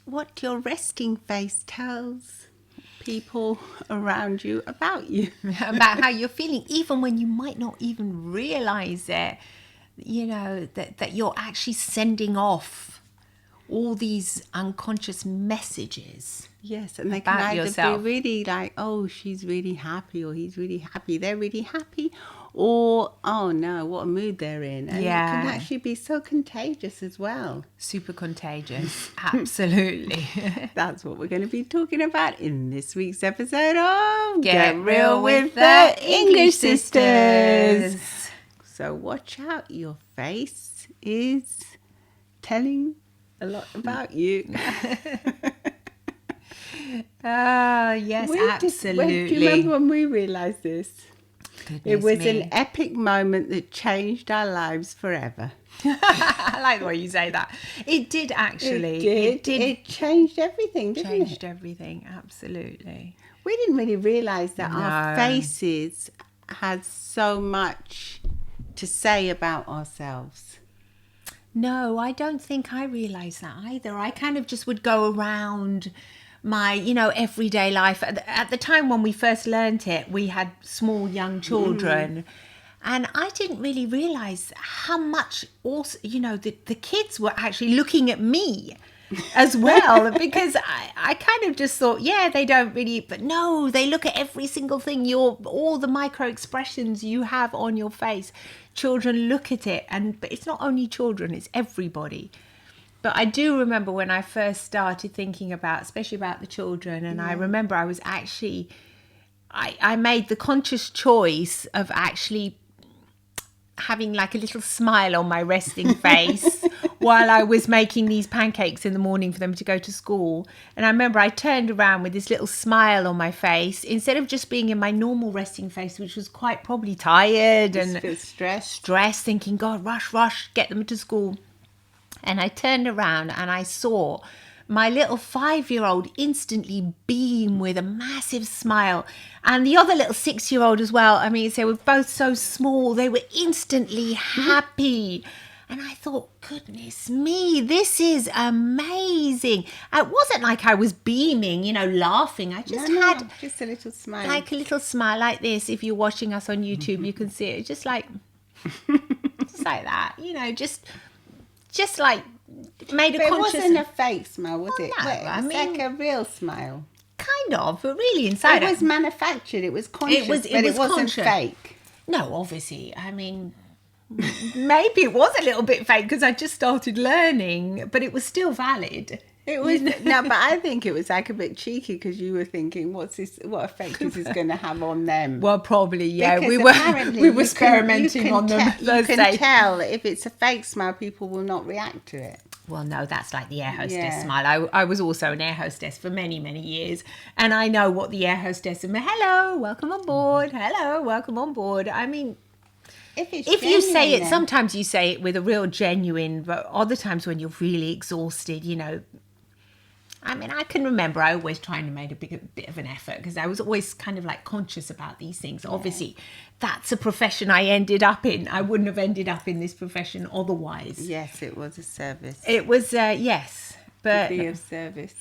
what your resting face tells people around you about you. About how you're feeling, even when you might not even realize it, that you're actually sending off all these unconscious messages. Yes, and they can either yourself. be really like, oh, she's really happy, or he's really happy, they're really happy, or, oh no, what a mood they're in. And it can actually be so contagious as well. Super contagious. Absolutely. That's what we're going to be talking about in this week's episode of Get Real with the English Sisters. So watch out, your face is telling a lot about you. Yes, absolutely. Do you remember when we realised this? Goodness It was me. an epic moment that changed our lives forever. I like the way you say that. It did actually. It did. It changed everything, didn't it? Changed everything, absolutely. We didn't really realise that our No. faces had so much to say about ourselves. No, I don't think I realised that either. I kind of just would go around my, everyday life. At the time when we first learnt it, we had small young children. And I didn't really realise how much also, the kids were actually looking at me as well, because I kind of just thought, they don't really, but no, they look at every single thing, all the micro expressions you have on your face. Children look at it, but it's not only children, it's everybody. But I do remember when I first started thinking especially about the children, and I remember I was actually, I made the conscious choice of actually having like a little smile on my resting face while I was making these pancakes in the morning for them to go to school. And I remember I turned around with this little smile on my face instead of just being in my normal resting face, which was quite probably tired and stressed, thinking, God, rush, get them to school. And I turned around and I saw my little 5-year-old instantly beam with a massive smile. And the other little 6-year-old as well. I mean, they were both so small. They were instantly happy. And I thought, goodness me, this is amazing. It wasn't like I was beaming, laughing. I just had just a little smile. Like a little smile like this. If you're watching us on YouTube, you can see it. Just like that, just like made a but conscious... It wasn't a fake smile, was it? No, It was like a real smile. Kind of, but really inside it was manufactured. It was conscious, but it wasn't conscious. fake. No, obviously. I mean, maybe it was a little bit fake because I just started learning, but it was still valid. It was no, but I think it was like a bit cheeky because you were thinking, what effect is this going to have on them? Well, probably, yeah. Because we were experimenting on them. You can tell if it's a fake smile, people will not react to it. Well, no, that's like the air hostess smile. I was also an air hostess for many, many years. And I know what the air hostess... Hello, welcome on board. Hello, welcome on board. I mean... If you say it, sometimes you say it with a real genuine, but other times when you're really exhausted, I mean, I can remember I always trying to make a bit of an effort because I was always kind of like conscious about these things. Yeah. Obviously, that's a profession I ended up in. I wouldn't have ended up in this profession otherwise. Yes, it was a service. It was, yes. But to be of service.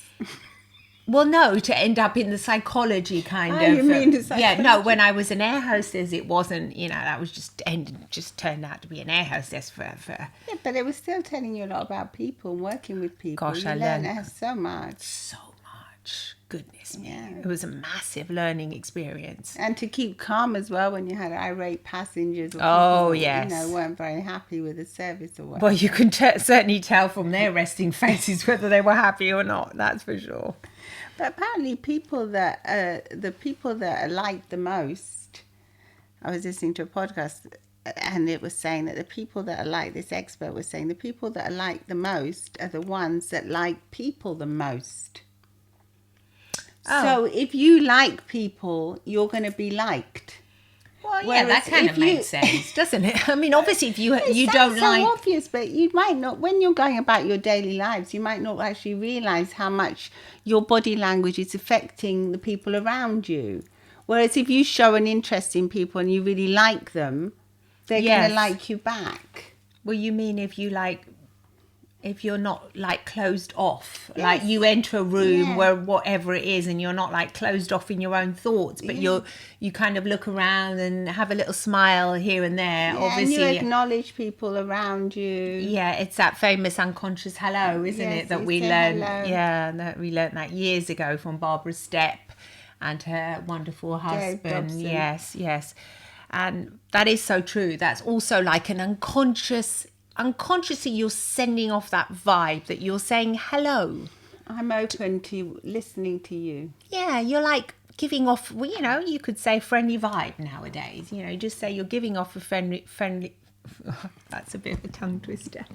Well, no, to end up in the psychology kind of. You mean the psychology? Yeah, no, when I was an air hostess, it wasn't, that was just turned out to be an air hostess for. Yeah, but it was still telling you a lot about people and working with people. Gosh, I learned so much. So much. Goodness me. Yeah. It was a massive learning experience. And to keep calm as well when you had irate passengers or people that, weren't very happy with the service or whatever. Well, you can certainly tell from their resting faces whether they were happy or not, that's for sure. But apparently the people that are liked the most, I was listening to a podcast and it was saying that the people that are like, this expert was saying, the people that are liked the most are the ones that like people the most. Oh. So if you like people, you're going to be liked. Well, yeah, that kind of makes sense, doesn't it? I mean, obviously, if you don't like... It's so obvious, but you might not, when you're going about your daily lives, you might not actually realise how much your body language is affecting the people around you. Whereas if you show an interest in people and you really like them, they're going to like you back. Well, you mean if you like... if you're not like closed off, like you enter a room where whatever it is and you're not like closed off in your own thoughts, but you kind of look around and have a little smile here and there. Obviously, and you acknowledge people around you. yeah, it's that famous unconscious hello, isn't it, that we learned? Hello. Yeah, that we learned that years ago from Barbara Stepp and her wonderful husband. Yes. And that is so true. That's also like an unconsciously you're sending off that vibe that you're saying hello. I'm open to listening to you. Yeah, you're like giving off, well, you know, you could say friendly vibe nowadays. You know, just say you're giving off a friendly that's a bit of a tongue twister.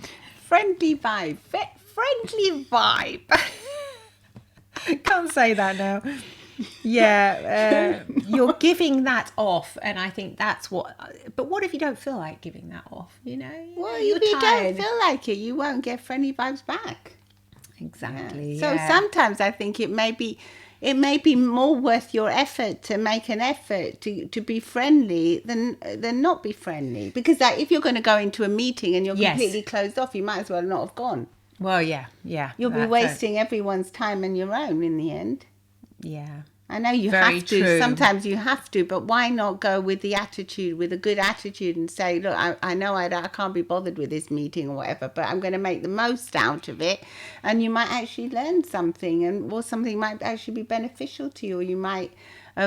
Friendly vibe. Friendly vibe. Can't say that now. Yeah, you're giving that off, and I think that's what. But what if you don't feel like giving that off? You know, Well, you're if you tired. don't feel like it, you won't get friendly vibes back. Exactly. So yeah. sometimes I think it may be more worth your effort to make an effort to be friendly than not be friendly. Because like, if you're going to go into a meeting and you're completely closed off, you might as well not have gone. Well, yeah. You'll be wasting everyone's time and your own in the end. Yeah. I know you Very have to. true. Sometimes you have to, but why not go with the attitude, with a good attitude, and say, look, I know I can't be bothered with this meeting or whatever, but I'm going to make the most out of it, and you might actually learn something, or something might actually be beneficial to you, or you might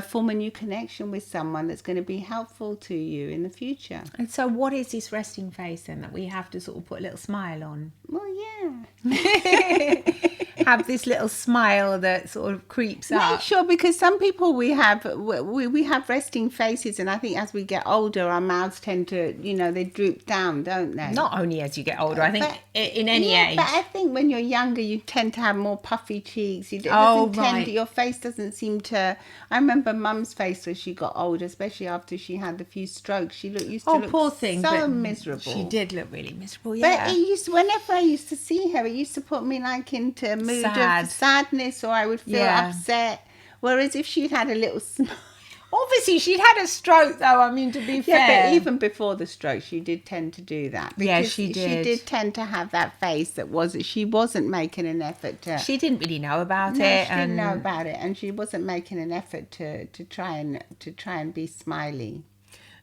form a new connection with someone that's going to be helpful to you in the future. And so what is this resting face then that we have to sort of put a little smile on? Well, yeah. Have this little smile that sort of creeps Make up. sure, because some people we have resting faces, and I think as we get older, our mouths tend to, they droop down, don't they? Not only as you get older, I think in any age. But I think when you're younger, you tend to have more puffy cheeks. Your face doesn't seem to. I remember Mum's face as she got older, especially after she had a few strokes. She used to look poor thing, so but miserable. She did look really miserable, yeah. But whenever I used to see her, it used to put me like into a mood of sadness, or I would feel upset. Whereas if she'd had a little smile. Obviously, she'd had a stroke, though. I mean, to be fair. Yeah, but even before the stroke, she did tend to do that. Yeah, she did. She did tend to have that face she wasn't making an effort to. She didn't really know about it. She didn't know about it, and she wasn't making an effort to try and be smiley.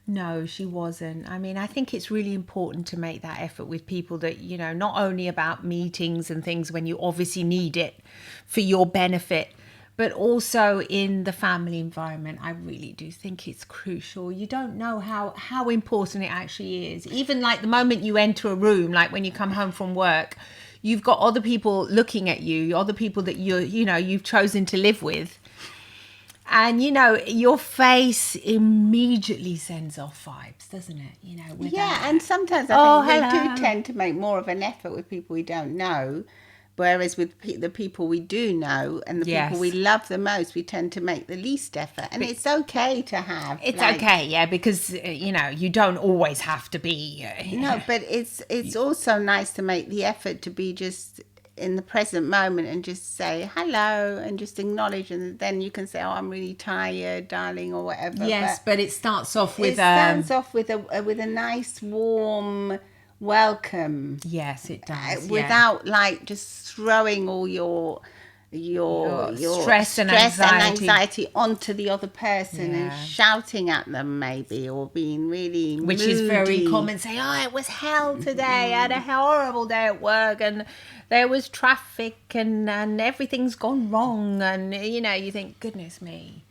No, she wasn't. I mean, I think it's really important to make that effort with people that, not only about meetings and things when you obviously need it for your benefit, but also in the family environment. I really do think it's crucial. You don't know how important it actually is. Even like the moment you enter a room, like when you come home from work, you've got other people looking at you, other people that you've chosen to live with. And, your face immediately sends off vibes, doesn't it? And sometimes I think we do tend to make more of an effort with people we don't know. Whereas with the people we do know and the people we love the most, we tend to make the least effort. And it's okay to have. It's okay, yeah, because, you don't always have to be. No, but it's also nice to make the effort to be just in the present moment and just say hello and just acknowledge, and then you can say, oh, I'm really tired, darling, or whatever. Yes, but it starts off with with a nice warm welcome. Yes, it does. Without like just throwing all your stress and anxiety onto the other person and shouting at them maybe, or being really which moody. Is very common. Say, oh, it was hell today. I had a horrible day at work and there was traffic and everything's gone wrong, and you think, goodness me.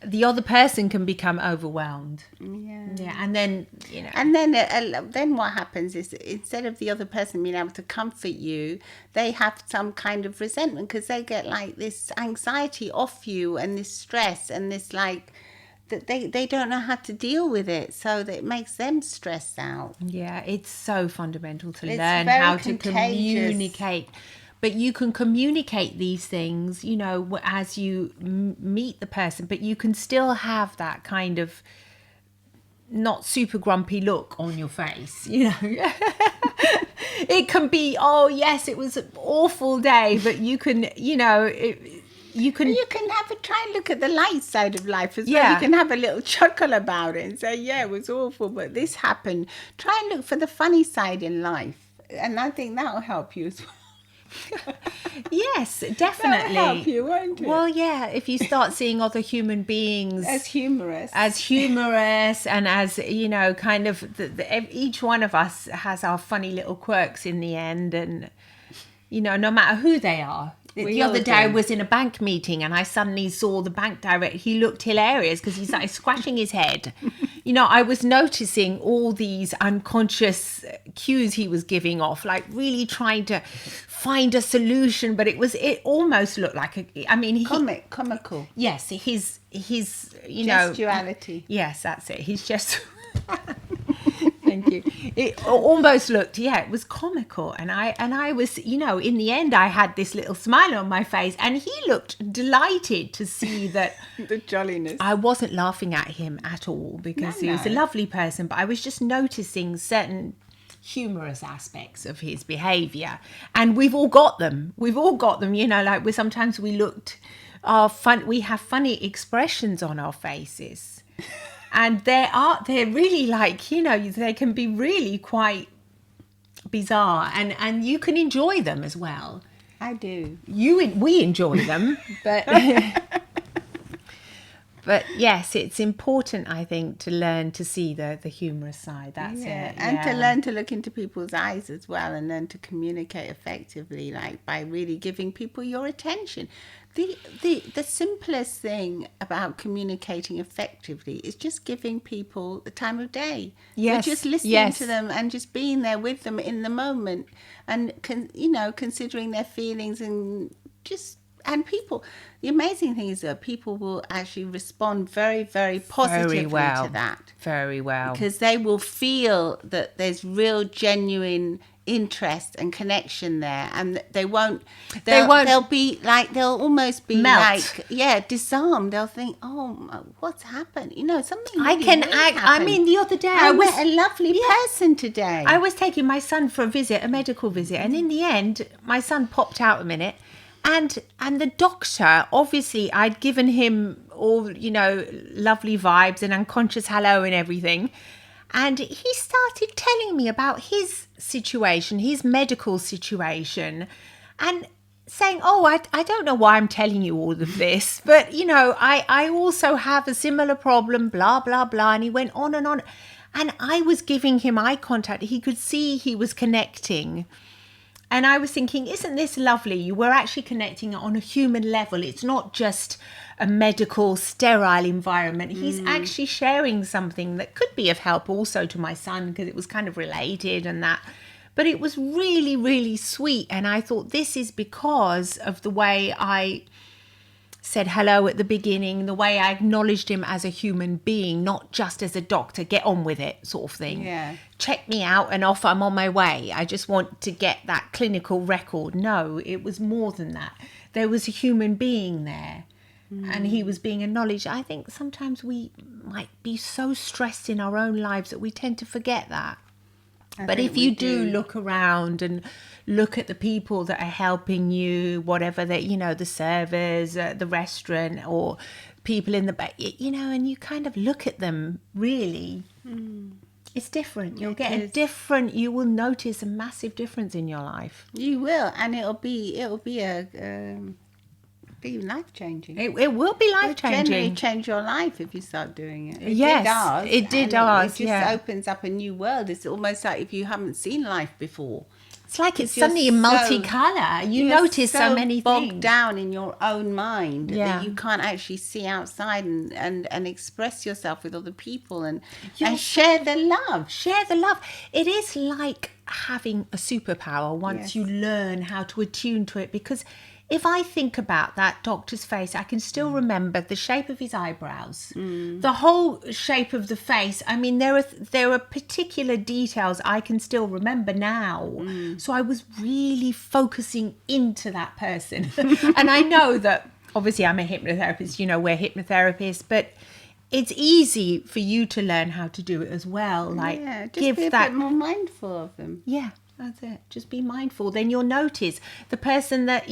The other person can become overwhelmed. Yeah, and then and then what happens is, instead of the other person being able to comfort you, they have some kind of resentment because they get like this anxiety off you and this stress and this like that they don't know how to deal with it, so that it makes them stressed out. Yeah, it's so fundamental to learn how to communicate. But you can communicate these things, as you meet the person, but you can still have that kind of not super grumpy look on your face, It can be, oh, yes, it was an awful day, but you can, you can try and look at the light side of life as well. You can have a little chuckle about it and say, yeah, it was awful, but this happened. Try and look for the funny side in life. And I think that'll help you as well. Yes, That'll definitely. help you, won't it? Well, yeah, if you start seeing other human beings As humorous. and as, kind of each one of us has our funny little quirks in the end, and no matter who they are. The other day I was in a bank meeting and I suddenly saw the bank director. He looked hilarious because he started squashing his head. I was noticing all these unconscious cues he was giving off, like really trying to find a solution, but it almost looked like Comical. Yes, his Gestuality. Yes, that's it. He's just Thank you. It almost looked, it was comical. And I was, in the end, I had this little smile on my face and he looked delighted to see that. The jolliness. I wasn't laughing at him at all because he was a lovely person, but I was just noticing certain humorous aspects of his behaviour. And we've all got them. Like sometimes we we have funny expressions on our faces. And they're really they can be really quite bizarre and you can enjoy them as well. I do. We enjoy them, but but yes, it's important, I think, to learn to see the humorous side. That's it. And to learn to look into people's eyes as well and learn to communicate effectively, like by really giving people your attention. The simplest thing about communicating effectively is just giving people the time of day. Yes. You're just listening to them and just being there with them in the moment and, considering their feelings and people. The amazing thing is that people will actually respond very, very positively to that. Very well. Because they will feel that there's real, genuine interest and connection there, and they'll almost be melt. like disarmed. They'll think, oh, what's happened, something I can act. happened. The other day I met a lovely person today. I was taking my son for a medical visit, and in the end my son popped out a minute, and the doctor, obviously I'd given him all lovely vibes and unconscious hello and everything. And he started telling me about his situation, his medical situation, and saying, oh, I don't know why I'm telling you all of this, but, I also have a similar problem, blah, blah, blah. And he went on and on. And I was giving him eye contact. He could see he was connecting. And I was thinking, isn't this lovely? We're actually connecting on a human level. It's not just a medical, sterile environment. He's actually sharing something that could be of help also to my son because it was kind of related and that. But it was really, really sweet. And I thought this is because of the way I said hello at the beginning, the way I acknowledged him as a human being, not just as a doctor, get on with it sort of thing. Yeah. Check me out and off I'm on my way. I just want to get that clinical record. No, it was more than that. There was a human being there and he was being acknowledged. I think sometimes we might be so stressed in our own lives that we tend to forget that. But if you do look around and look at the people that are helping you, whatever that, the servers at the restaurant or people in the back, and you kind of look at them really, it's different. You will notice a massive difference in your life. You will, and it'll be life-changing. It will be life-changing. Generally change your life if you start doing it. Yes, it did ours. It just opens up a new world. It's almost like if you haven't seen life before. It's like it's suddenly multicolour. You notice so many things. Bogged down in your own mind that you can't actually see outside and express yourself with other people and share the love. Share the love. It is like having a superpower once you learn how to attune to it, because if I think about that doctor's face, I can still remember the shape of his eyebrows, the whole shape of the face. I mean, there are particular details I can still remember now. So I was really focusing into that person. And I know that, obviously, I'm a hypnotherapist, we're hypnotherapists, but it's easy for you to learn how to do it as well. Just be a bit more mindful of them. Yeah. That's it. Just be mindful. Then you'll notice the person that,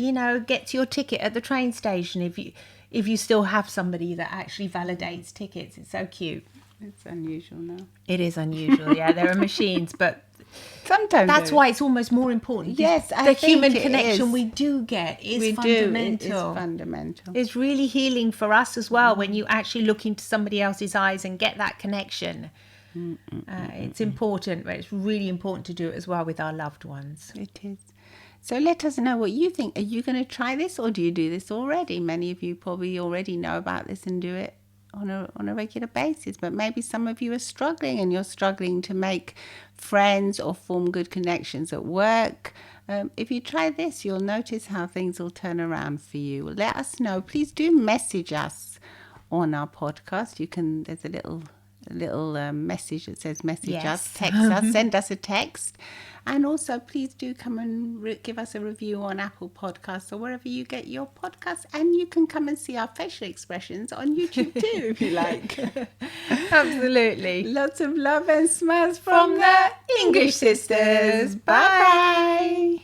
gets your ticket at the train station. If you still have somebody that actually validates tickets. It's so cute. It's unusual now. It is unusual. Yeah, there are machines, but Sometimes That's I- why it's almost more important. Yes, I the think human it connection is. we do get is we do. fundamental. It is fundamental. It's really healing for us as well when you actually look into somebody else's eyes and get that connection. It's important, but it's really important to do it as well with our loved ones. It is. So let us know what you think. Are you going to try this, or do you do this already? Many of you probably already know about this and do it on a regular basis, but maybe some of you are struggling and you're struggling to make friends or form good connections at work. If you try this, you'll notice how things will turn around for you. Let us know. Please do message us on our podcast. You can. There's a little message that says message Yes. us, text us, send us a text. And also, please do come and give us a review on Apple Podcasts or wherever you get your podcasts. And you can come and see our facial expressions on YouTube too, if you like. Absolutely. Lots of love and smiles from the English sisters. Bye-bye.